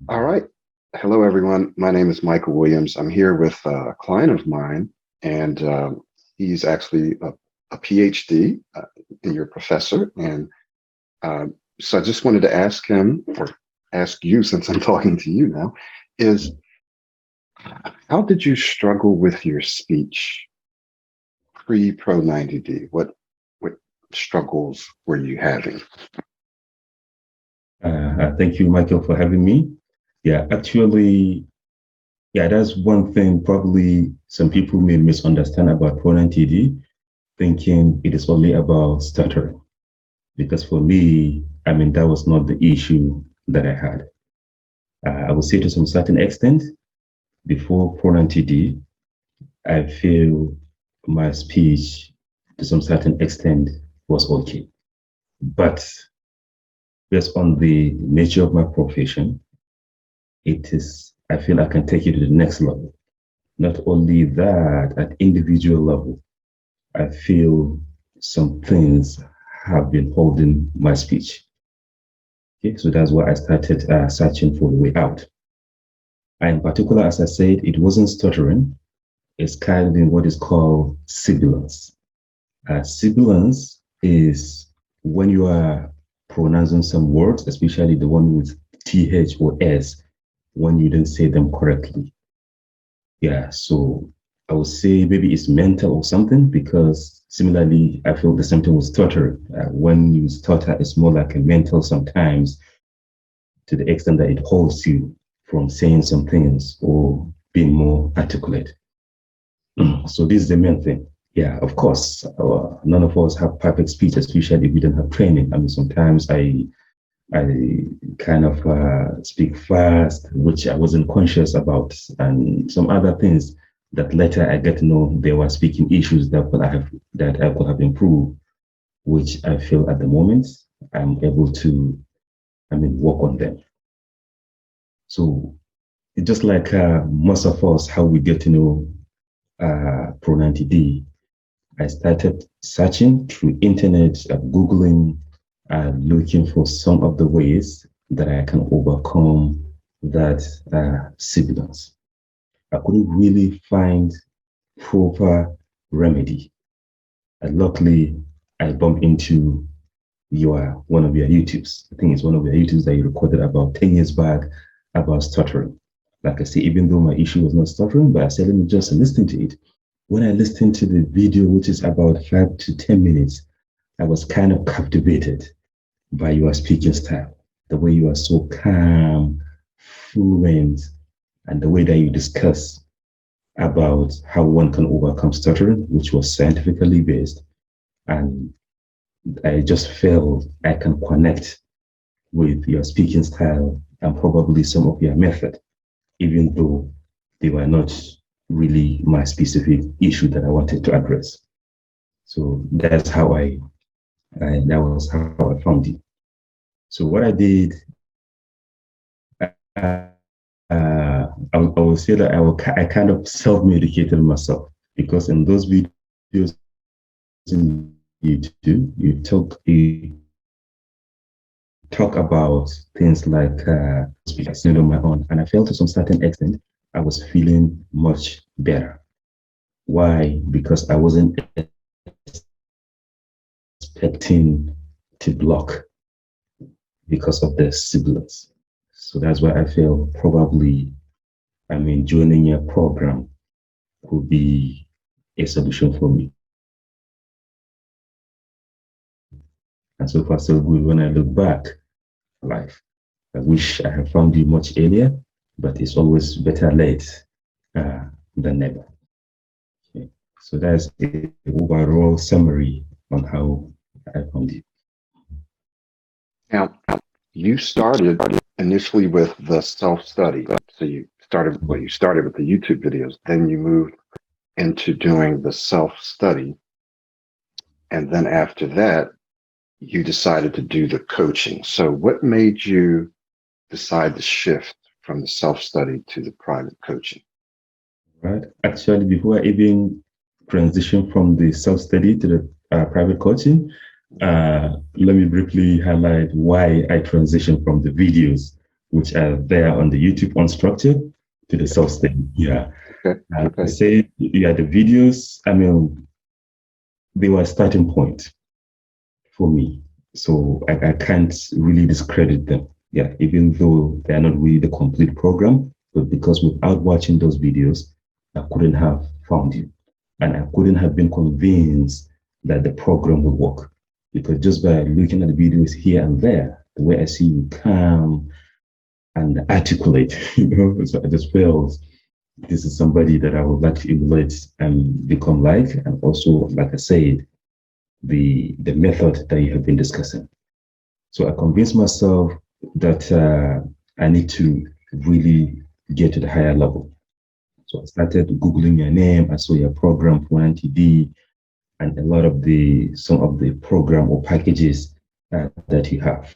All right. Hello, everyone. My name is Michael Williams. I'm here with a client of mine, and he's actually a PhD and your professor. And uh, so I just wanted to ask him, or ask you, since I'm talking to you now, is how did you struggle with your speech pre-Pro 90D? What struggles were you having? Thank you, Michael, for having me. Yeah, actually, yeah, that's one thing probably some people may misunderstand about Pro90D, thinking it is only about stuttering. Because for me, I mean, that was not the issue that I had. I would say to some certain extent, before Pro90D, I feel my speech to some certain extent was okay. But based on the nature of my profession, I feel I can take it to the next level. Not only that, at individual level, I feel some things have been holding my speech. Okay, so that's why I started searching for the way out. And in particular, as I said, it wasn't stuttering. It's kind of in what is called sibilance. Sibilance is when you are pronouncing some words, especially the one with TH or S, when you don't say them correctly. Yeah, so I would say maybe it's mental or something, because similarly, I feel the same thing with stutter. When you stutter, it's more like a mental sometimes, to the extent that it holds you from saying some things or being more articulate. So this is the main thing. Yeah, of course, none of us have perfect speech, especially if we don't have training. I mean, sometimes I kind of speak fast, which I wasn't conscious about, and some other things that later I get to know there were speaking issues that I could have improved, which I feel at the moment I'm able to, I mean, work on them. So it's just like most of us, how we get to know Pro90D. I started searching through internet, Googling, looking for some of the ways that I can overcome that sibilance. I couldn't really find proper remedy. And luckily, I bumped into one of your YouTubes. I think it's one of your YouTubes that you recorded about 10 years back about stuttering. Like I say, even though my issue was not stuttering, but I said, let me just listen to it. When I listened to the video, which is about 5 to 10 minutes, I was kind of captivated by your speaking style, the way you are so calm, fluent, and the way that you discuss about how one can overcome stuttering, which was scientifically based. And I just felt I can connect with your speaking style and probably some of your method, even though they were not really my specific issue that I wanted to address. So that's how that was how I found it. So what I did, uh, I would say that I kind of self-medicated myself, because in those videos in YouTube, you talk about things like speaking on my own, and I felt to some certain extent I was feeling much better. Why? Because I wasn't expecting to block because of the siblings. So that's why I feel probably, I mean, joining your program could be a solution for me. And so far, so good. When I look back, life, I wish I had found you much earlier, but it's always better late than never. Okay. So that's the overall summary on how I found you. Now, you started initially with the self-study. So you started with the YouTube videos, then you moved into doing the self-study. And then after that, you decided to do the coaching. So what made you decide to shift from the self-study to the private coaching? Right. Actually, before I even transition from the self-study to the private coaching, Let me briefly highlight why I transitioned from the videos, which are there on the YouTube unstructured, to the self-study. Yeah. Okay. I Okay. say, yeah, the videos, I mean, they were a starting point for me. So I can't really discredit them. Yeah, even though they're not really the complete program, but because without watching those videos, I couldn't have found you. And I couldn't have been convinced that the program would work. Because just by looking at the videos here and there, the way I see you calm and articulate, so I just felt this is somebody that I would like to emulate and become like. And also, like I said, the method that you have been discussing. So I convinced myself that I need to really get to the higher level. So I started Googling your name. I saw your program, Pro90D, and a lot of the some of the program or packages that you have.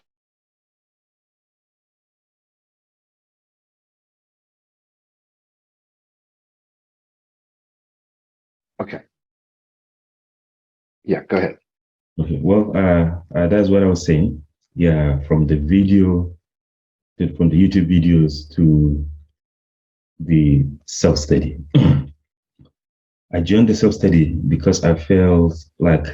Okay. Yeah, go ahead. Okay, well, that's what I was saying. Yeah, from the video, from the YouTube videos to the self-study. I joined the self-study because I felt like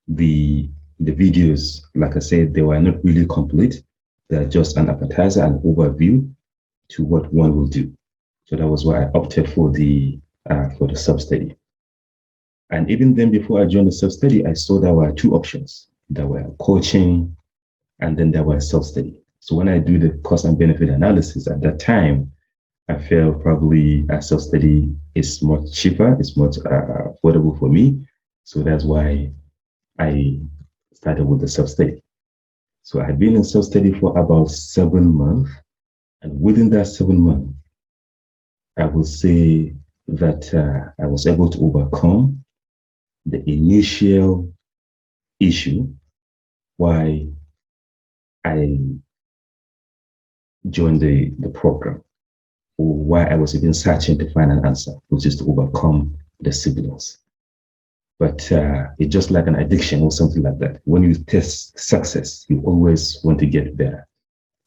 the the videos, like I said, they were not really complete. They're just an appetizer, an overview to what one will do. So that was why I opted for the self-study. And even then, before I joined the self-study, I saw there were two options. There were coaching, and then there was self-study. So when I do the cost and benefit analysis at that time, I felt probably a self-study is much cheaper, it's much affordable for me. So that's why I started with the self-study. So I had been in self-study for about 7 months. And within that 7 months, I would say that I was able to overcome the initial issue why I joined the program, or why I was even searching to find an answer, which is to overcome the sibilance. But it's just like an addiction or something like that. When you test success, you always want to get better.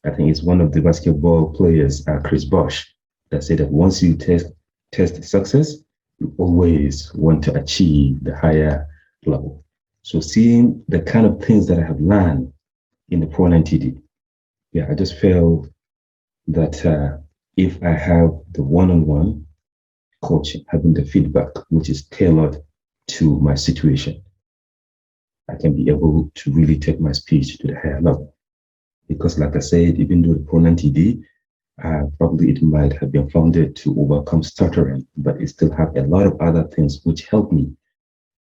I think it's one of the basketball players, Chris Bosh, that said that once you test success, you always want to achieve the higher level. So seeing the kind of things that I have learned in the Pro90D, yeah, I just felt that if I have the one-on-one coaching, having the feedback, which is tailored to my situation, I can be able to really take my speech to the higher level. Because like I said, even though the Pro90D, probably it might have been founded to overcome stuttering, but it still have a lot of other things which help me.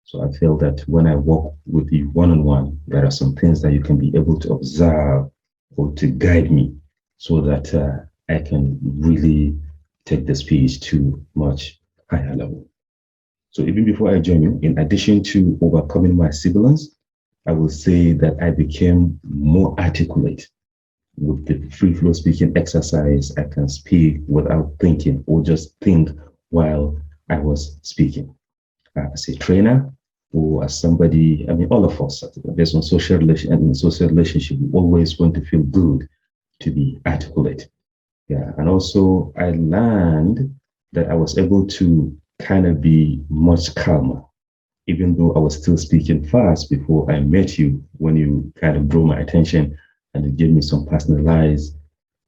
So I feel that when I work with you one-on-one, there are some things that you can be able to observe or to guide me so that I can really take the speech to much higher level. So even before I joined you, in addition to overcoming my sibilance, I will say that I became more articulate with the free flow speaking exercise. I can speak without thinking or just think while I was speaking. As a trainer or as somebody, I mean, all of us, based on social relation and in social relationship, we always want to feel good to be articulate. Yeah. And also I learned that I was able to kind of be much calmer, even though I was still speaking fast before I met you, when you kind of drew my attention and you gave me some personalized,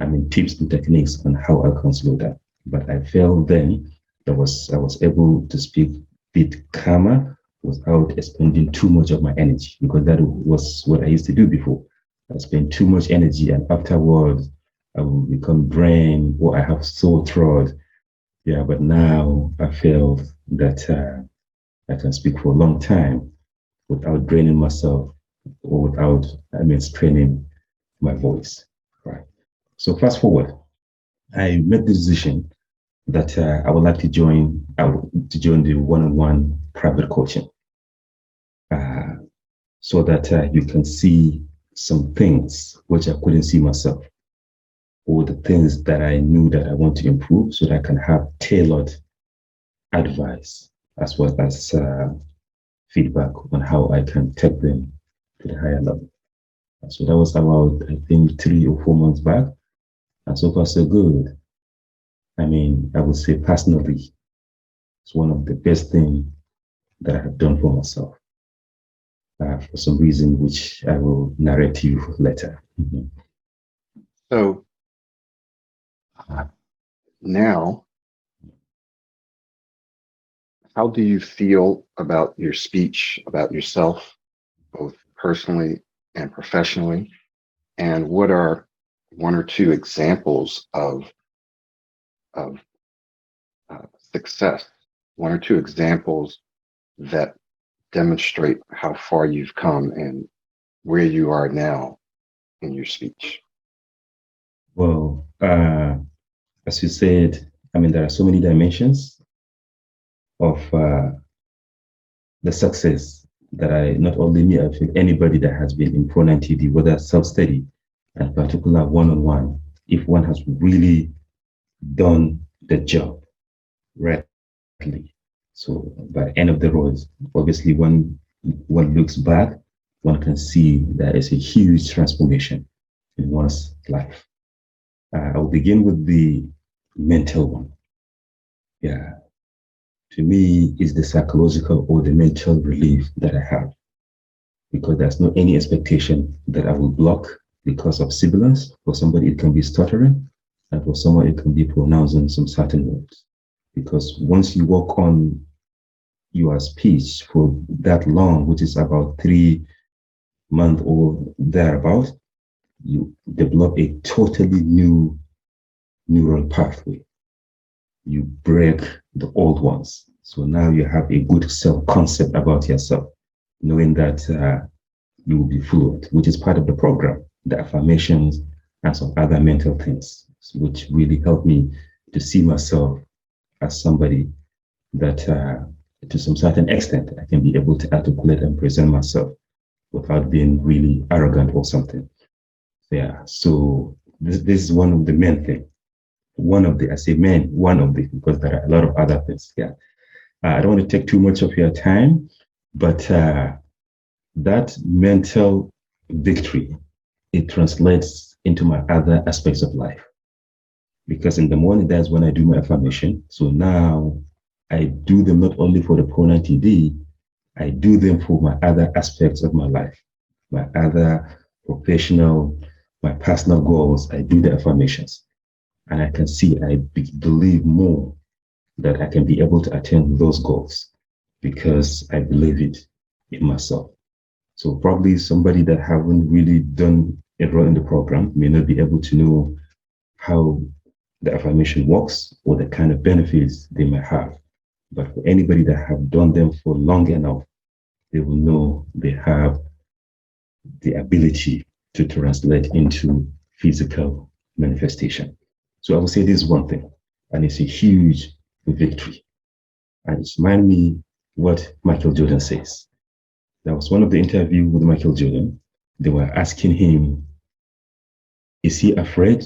I mean, tips and techniques on how I can slow down. But I felt then that I was able to speak a bit calmer without expending too much of my energy, because that was what I used to do before. I spend too much energy and afterwards I will become drained or I have sore throat. Yeah, but now I feel that I can speak for a long time without draining myself or without, I mean, straining my voice. Right. So fast forward, I made the decision that I would like to to join the one-on-one private coaching, uh, so that you can see some things which I couldn't see myself, or the things that I knew that I want to improve, so that I can have tailored advice as well as feedback on how I can take them to the higher level. So that was about, I think, 3 or 4 months back. And so far, so good. I mean, I would say personally, it's one of the best things that I have done for myself for some reason, which I will narrate to you later. Mm-hmm. So now, how do you feel about your speech, about yourself, both personally and professionally? And what are one or two examples of success? One or two examples that demonstrate how far you've come and where you are now in your speech? Well, as you said, I mean, there are so many dimensions of the success that I, not only me, I feel anybody that has been in Pro90D, whether self-study and particular one-on-one, if one has really done the job correctly. So by the end of the road, obviously when one looks back, one can see there is a huge transformation in one's life. I'll begin with the mental one. Yeah, to me, is the psychological or the mental relief that I have because there's no any expectation that I will block because of sibilance. For somebody, it can be stuttering, and for someone, it can be pronouncing some certain words. Because once you work on your speech for that long, which is about 3 months or thereabout, you develop a totally new neural pathway. You break the old ones. So now you have a good self-concept about yourself, knowing that you will be fluent, which is part of the program, the affirmations and some other mental things, which really help me to see myself as somebody that to some certain extent, I can be able to articulate and present myself without being really arrogant or something. Yeah, so this is one of the main things. One of the, I say main, one of the, because there are a lot of other things. Yeah, I don't want to take too much of your time, but that mental victory, it translates into my other aspects of life. Because in the morning, that's when I do my affirmation. So now I do them not only for the Pro90D, I do them for my other aspects of my life, my other professional, my personal goals. I do the affirmations. And I can see, I believe more that I can be able to attain those goals because I believe it in myself. So probably somebody that haven't really done enroll in the program may not be able to know how the affirmation works or the kind of benefits they might have. But for anybody that have done them for long enough, they will know they have the ability to translate into physical manifestation. So I would say this is one thing, and it's a huge victory. And it's remind me what Michael Jordan says. That was one of the interviews with Michael Jordan. They were asking him, is he afraid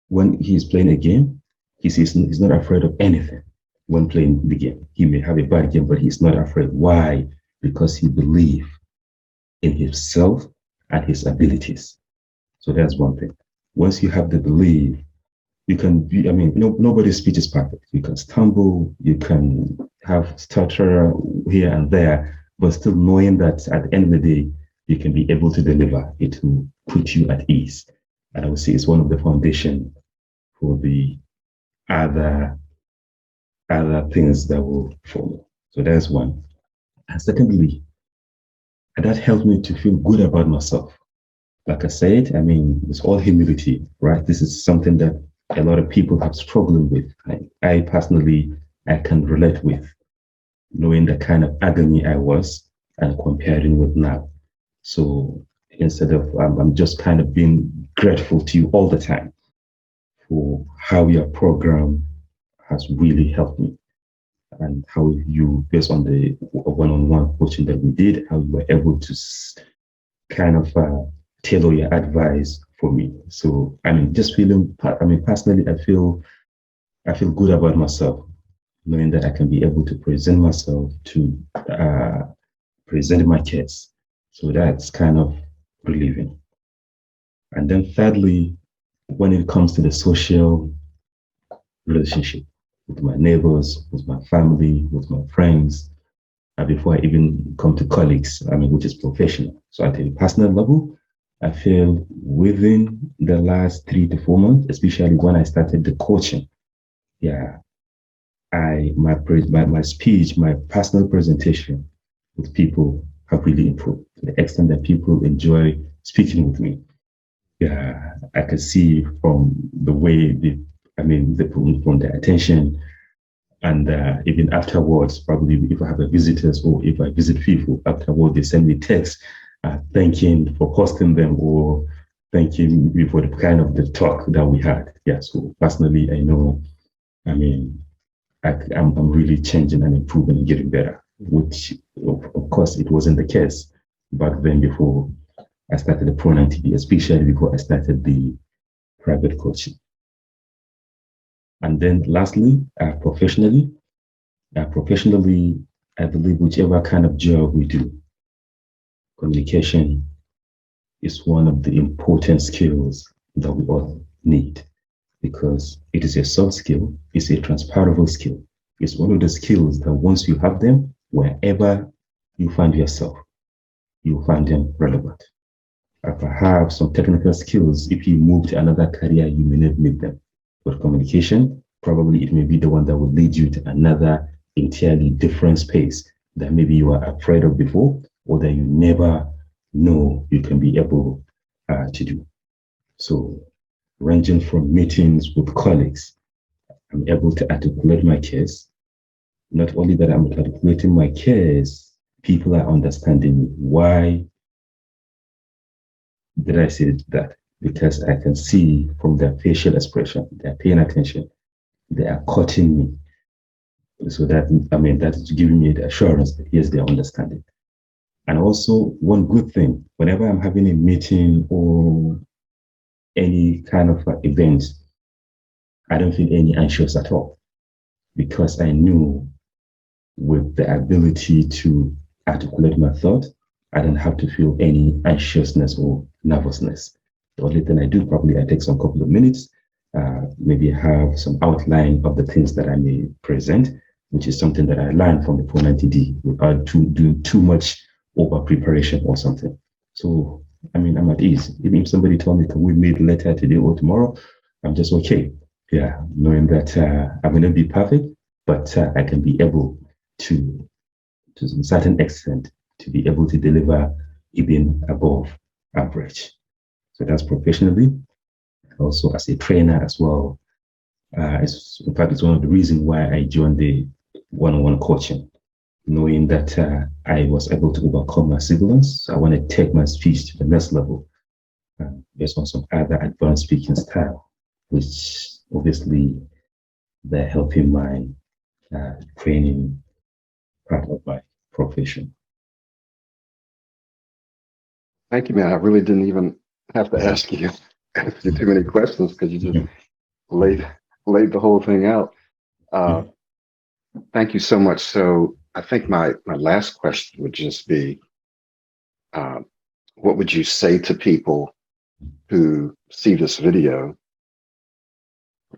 when he's playing a game? He says he's not afraid of anything when playing the game. He may have a bad game, but he's not afraid. Why? Because he believes in himself and his abilities. So that's one thing. Once you have the belief, you can be, I mean, nobody's speech is perfect. You can stumble, you can have stutter here and there, but still knowing that at the end of the day, you can be able to deliver. It will put you at ease. And I would say it's one of the foundation for the other things that will follow. So that's one. And secondly, that helped me to feel good about myself. Like I said, I mean, it's all humility, right? This is something that a lot of people have struggled with. I personally, I can relate with knowing the kind of agony I was and comparing with now. So instead of, I'm just kind of being grateful to you all the time for how your program has really helped me and how you, based on the one-on-one coaching that we did, how you were able to kind of tailor your advice for me. So I mean, just feeling, I mean, personally, I feel good about myself, knowing that I can be able to present myself to present my case So that's kind of relieving. And then thirdly, when it comes to the social relationship with my neighbors, with my family, with my friends, and before I even come to colleagues, which is professional. So at a personal level, I feel within the last 3 to 4 months, especially when I started the coaching, yeah, my speech, my personal presentation with people have really improved to the extent that people enjoy speaking with me. Yeah, I can see from the way they put from their attention, and even afterwards, probably if I have a visitors or if I visit people afterwards, they send me texts thanking for hosting them or thanking me for the kind of the talk that we had. Yeah, so personally, I know, I mean, I'm really changing and improving and getting better, which of course it wasn't the case back then before I started the Pro90D, especially before I started the private coaching. And then lastly, professionally, I believe whichever kind of job we do, communication is one of the important skills that we all need because it is a soft skill, it's a transferable skill. It's one of the skills that once you have them, wherever you find yourself, you find them relevant. Perhaps some technical skills, if you move to another career, you may not need them. But communication, probably it may be the one that will lead you to another entirely different space that maybe you were afraid of before or that you never know you can be able to do. So ranging from meetings with colleagues, I'm able to articulate my case. Not only that I'm articulating my case, people are understanding me. Why did I say that? Because I can see from their facial expression, they're paying attention, they are cutting me. So that is giving me the assurance that yes, they are understanding. And also, one good thing, whenever I'm having a meeting or any kind of event, I don't feel any anxious at all because I knew with the ability to articulate my thought, I don't have to feel any anxiousness or nervousness. The only thing I do, probably I take some couple of minutes, maybe have some outline of the things that I may present, which is something that I learned from the Pro90D without doing too much over preparation or something. So, I'm at ease. Even if somebody told me, can we meet later today or tomorrow? I'm just okay. Yeah, knowing that I may not be perfect, but I can be able to some certain extent, to be able to deliver even above average. So that's professionally. Also, as a trainer as well, in fact, it's one of the reasons why I joined the one-on-one coaching, knowing that I was able to overcome my sibilance. So I want to take my speech to the next level based on some other advanced speaking style, which obviously they're helping my training part of my profession. Thank you, man. I really didn't even have to ask you too many questions because you just laid the whole thing out. Thank you so much. So I think my last question would just be, what would you say to people who see this video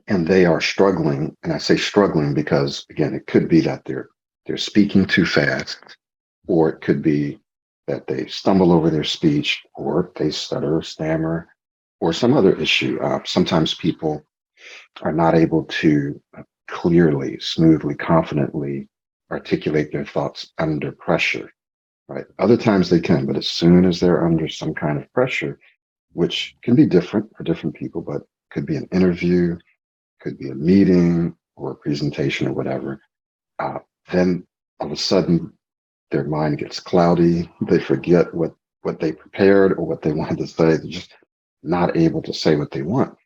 and they are struggling? And I say struggling because again, it could be that they're speaking too fast, or it could be that they stumble over their speech, or they stutter or stammer, or some other issue. Sometimes people are not able to clearly, smoothly, confidently articulate their thoughts under pressure, right? Other times they can, but as soon as they're under some kind of pressure, which can be different for different people, but could be an interview, could be a meeting or a presentation or whatever, then all of a sudden their mind gets cloudy. They forget what they prepared or what they wanted to say. They're just not able to say what they want.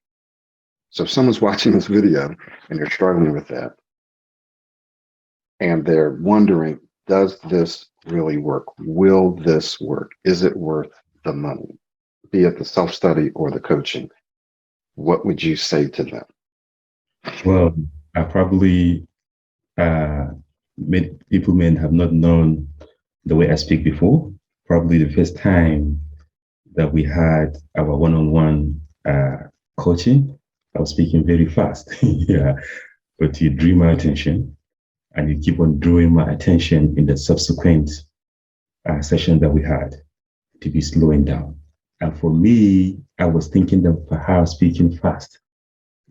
So if someone's watching this video and they're struggling with that, and they're wondering, does this really work? Will this work? Is it worth the money? Be it the self-study or the coaching, what would you say to them? Well, I probably people may have not known the way I speak before. probably the first time that we had our one-on-one coaching, I was speaking very fast. Yeah, but you drew my attention and you keep on drawing my attention in the subsequent session that we had to be slowing down. And for me, I was thinking that perhaps speaking fast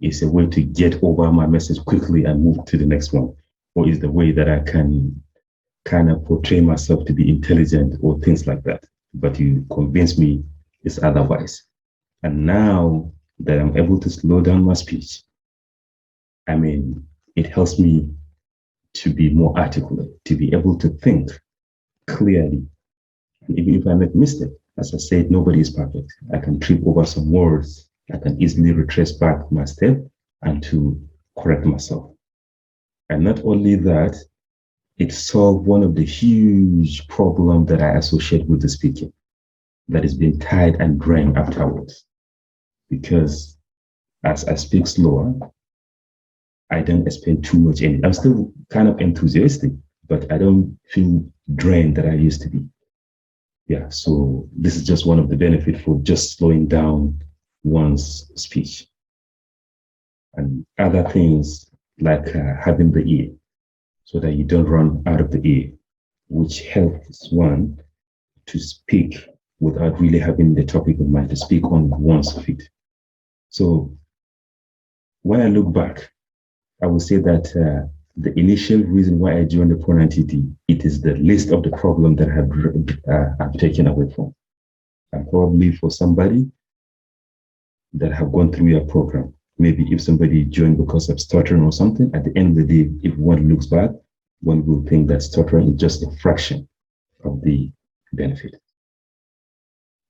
is a way to get over my message quickly and move to the next one, or is the way that I can kind of portray myself to be intelligent or things like that. But you convince me it's otherwise. And now that I'm able to slow down my speech, I mean, it helps me to be more articulate, to be able to think clearly. And even if I make mistake, as I said, nobody is perfect. I can trip over some words. I can easily retrace back my step and to correct myself. And not only that, it solved one of the huge problems that I associate with the speaking, that is being tired and drained afterwards. Because as I speak slower, I don't expend too much energy. I'm still kind of enthusiastic, but I don't feel drained that I used to be. Yeah, so this is just one of the benefits for just slowing down one's speech. And other things like having the ear so that you don't run out of the ear, which helps one to speak without really having the topic of mind, to speak on one's feet. So when I look back, I would say that the initial reason why I joined the Pro90D, it is the list of the problem that I've taken away from. And probably for somebody that have gone through your program, maybe if somebody joined because of stuttering or something, at the end of the day, if one looks back, one will think that stuttering is just a fraction of the benefit.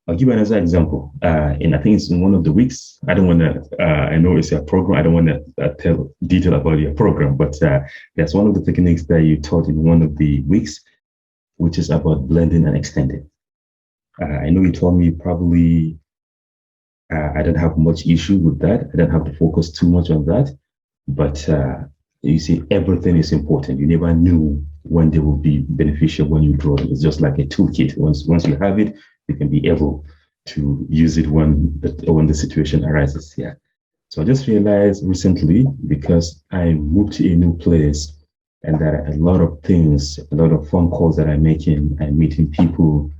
I'll give you another example. And I think it's in one of the weeks. I don't want to, I know it's a program. I don't want to tell detail about your program, but there's one of the techniques that you taught in one of the weeks, which is about blending and extending. I know you told me probably I don't have much issue with that. I don't have to focus too much on that. But you see, everything is important. You never knew when they will be beneficial when you draw them. It's just like a toolkit. Once you have it, you can be able to use it when the situation arises. Yeah. So I just realized recently, because I moved to a new place and there are a lot of things, a lot of phone calls that I'm making, I'm meeting people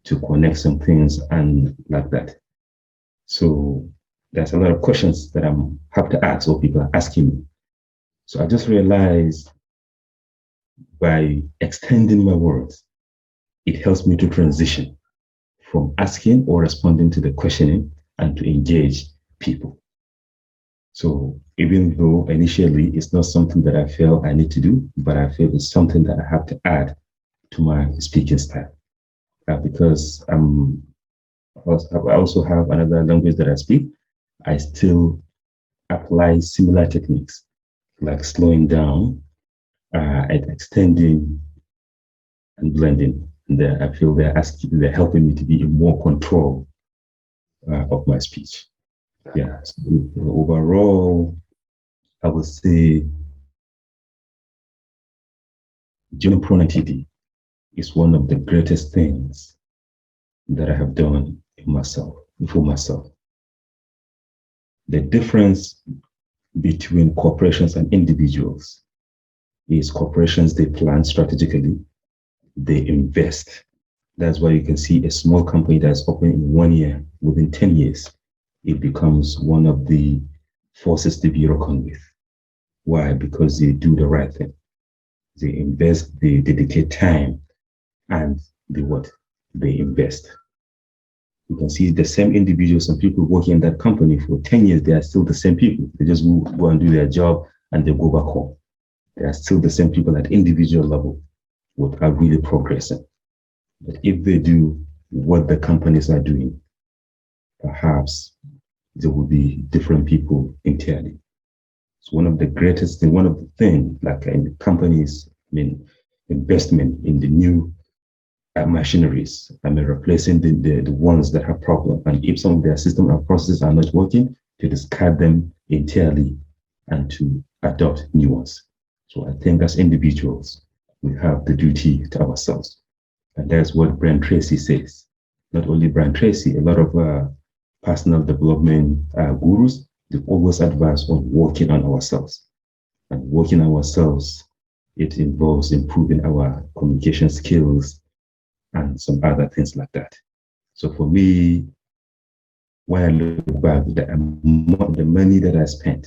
to connect some things and like that. So there's a lot of questions that I have to ask or people are asking me. So I just realized by extending my words, it helps me to transition from asking or responding to the questioning and to engage people. So even though initially it's not something that I feel I need to do, but I feel it's something that I have to add to my speaking style. Because I also have another language that I speak, I still apply similar techniques like slowing down and extending and blending. And I feel they're helping me to be in more control of my speech. Yeah. So overall, I would say joining Pro90D is one of the greatest things that I have done for myself. The difference between corporations and individuals is corporations, they plan strategically, they invest. That's why you can see a small company that's open in 1 year, within 10 years, it becomes one of the forces to be reckoned with. Why? Because they do the right thing. They invest, they dedicate time, and they invest. You can see the same individuals, some people working in that company for 10 years, they are still the same people. They just go and do their job and they go back home. They are still the same people at individual level without really progressing. But if they do what the companies are doing, perhaps there will be different people entirely. It's one of the greatest things, one of the things, like in companies, investment in the new machineries, replacing the ones that have problems. And if some of their systems and processes are not working, to discard them entirely and to adopt new ones. So I think as individuals, we have the duty to ourselves And that's what Brian Tracy says. Not only Brian Tracy, a lot of personal development gurus, they always advise on working on ourselves. And working on ourselves, it involves improving our communication skills and some other things like that. So for me, when I look back, the money that I spent,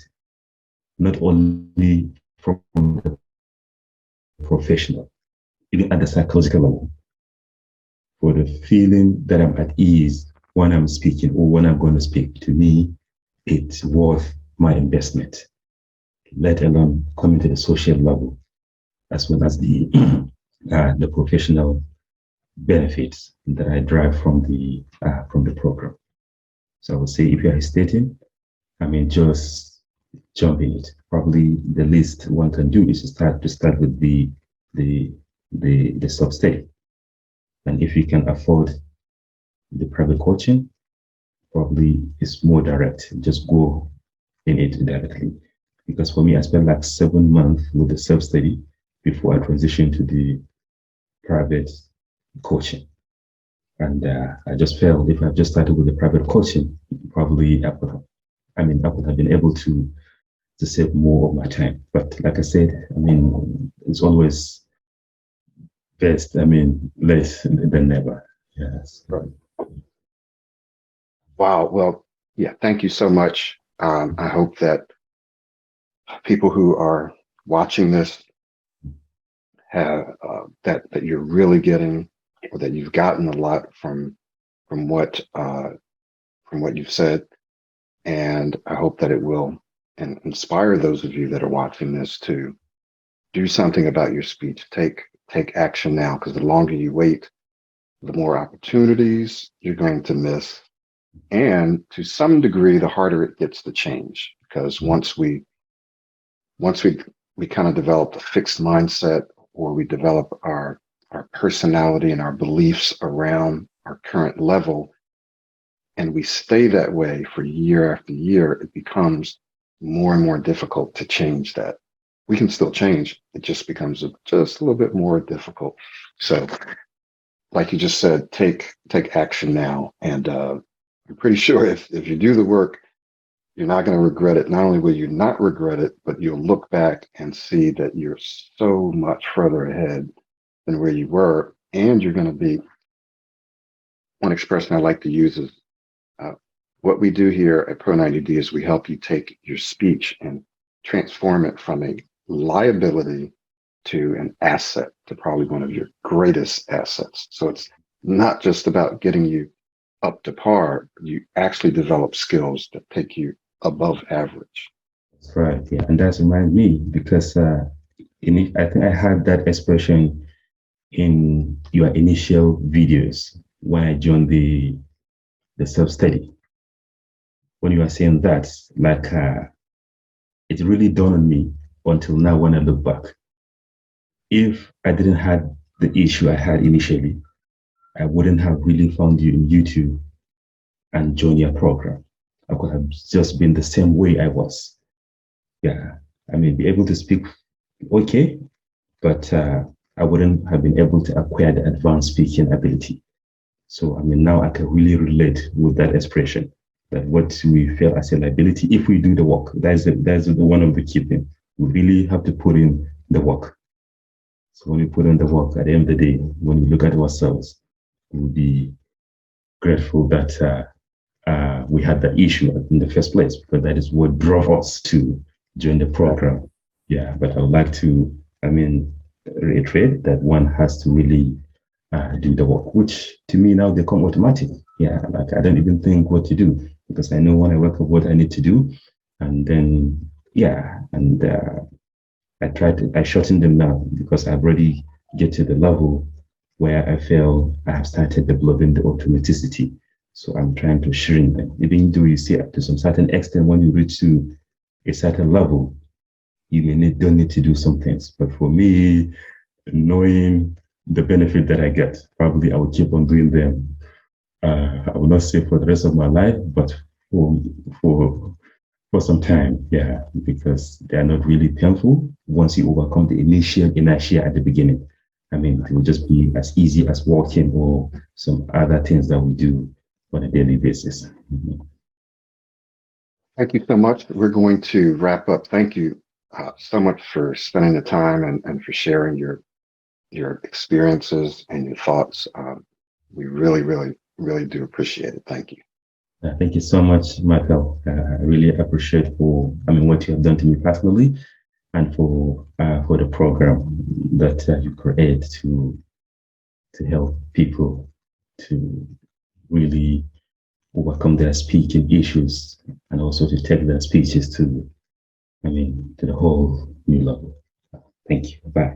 not only from the professional, even at the psychological level, for the feeling that I'm at ease when I'm speaking or when I'm going to speak, to me, it's worth my investment, let alone coming to the social level, as well as the professional benefits that I derive from the program. So I would say if you're hesitating, I mean, just jump in it. Probably the least one can do is to start with the self-study. And if you can afford the private coaching, probably it's more direct. Just go in it directly. Because for me, I spent like 7 months with the self-study before I transitioned to the private coaching. And I just felt if I just started with the private coaching, probably I would have been able to save more of my time. But like I said, I mean, it's always best, I mean, less than never. Yes. Right. Wow. Well, yeah, thank you so much. I hope that people who are watching this have that you're really getting, or that you've gotten a lot from what you've said, and I hope that it will inspire those of you that are watching this to do something about your speech. Take action now, because the longer you wait, the more opportunities you're going to miss, and to some degree, the harder it gets to change. Because once we kind of develop a fixed mindset, or we develop our personality and our beliefs around our current level, and we stay that way for year after year, it becomes more and more difficult to change that. We can still change. It just becomes just a little bit more difficult. So, like you just said, take action now. And I'm pretty sure if you do the work, you're not going to regret it. Not only will you not regret it, but you'll look back and see that you're so much further ahead than where you were. And you're going to be, one expression I like to use is, what we do here at Pro90D is we help you take your speech and transform it from a liability to an asset, to probably one of your greatest assets. So it's not just about getting you up to par. You actually develop skills that take you above average. That's right. Yeah. And that reminds me because I think I had that expression in your initial videos when I joined the self-study. When you are saying that, like, it really dawned on me until now when I look back. If I didn't have the issue I had initially, I wouldn't have really found you in YouTube and joined your program. I could have just been the same way I was. Yeah, I mean, be able to speak okay, but I wouldn't have been able to acquire the advanced speaking ability. So, I mean, now I can really relate with that expression, that what we feel as a liability, if we do the work, that's one of the key things. We really have to put in the work. So when we put in the work, at the end of the day, when we look at ourselves, we'll be grateful that we had that issue in the first place, because that is what drove us to join the program. Yeah, but I would like to, I mean, reiterate that one has to really do the work, which to me now become automatic. Yeah, like I don't even think what to do, because I know when I work out what I need to do, and then I shorten them now because I've already get to the level where I feel I have started developing the automaticity. So I'm trying to shrink them. Even though you see to some certain extent, when you reach to a certain level, you don't need to do some things. But for me, knowing the benefit that I get, probably I will keep on doing them. I will not say for the rest of my life, but for some time, yeah, because they are not really painful once you overcome the initial inertia at the beginning. I mean, it will just be as easy as walking or some other things that we do on a daily basis. Thank you so much. We're going to wrap up. Thank you so much for spending the time and for sharing your experiences and your thoughts. We really, really, really do appreciate it. Thank you. Thank you so much, Michael. I really appreciate what you have done to me personally, and for the program that you create to help people to really overcome their speaking issues and also to take their speeches to the whole new level. Thank you. Bye.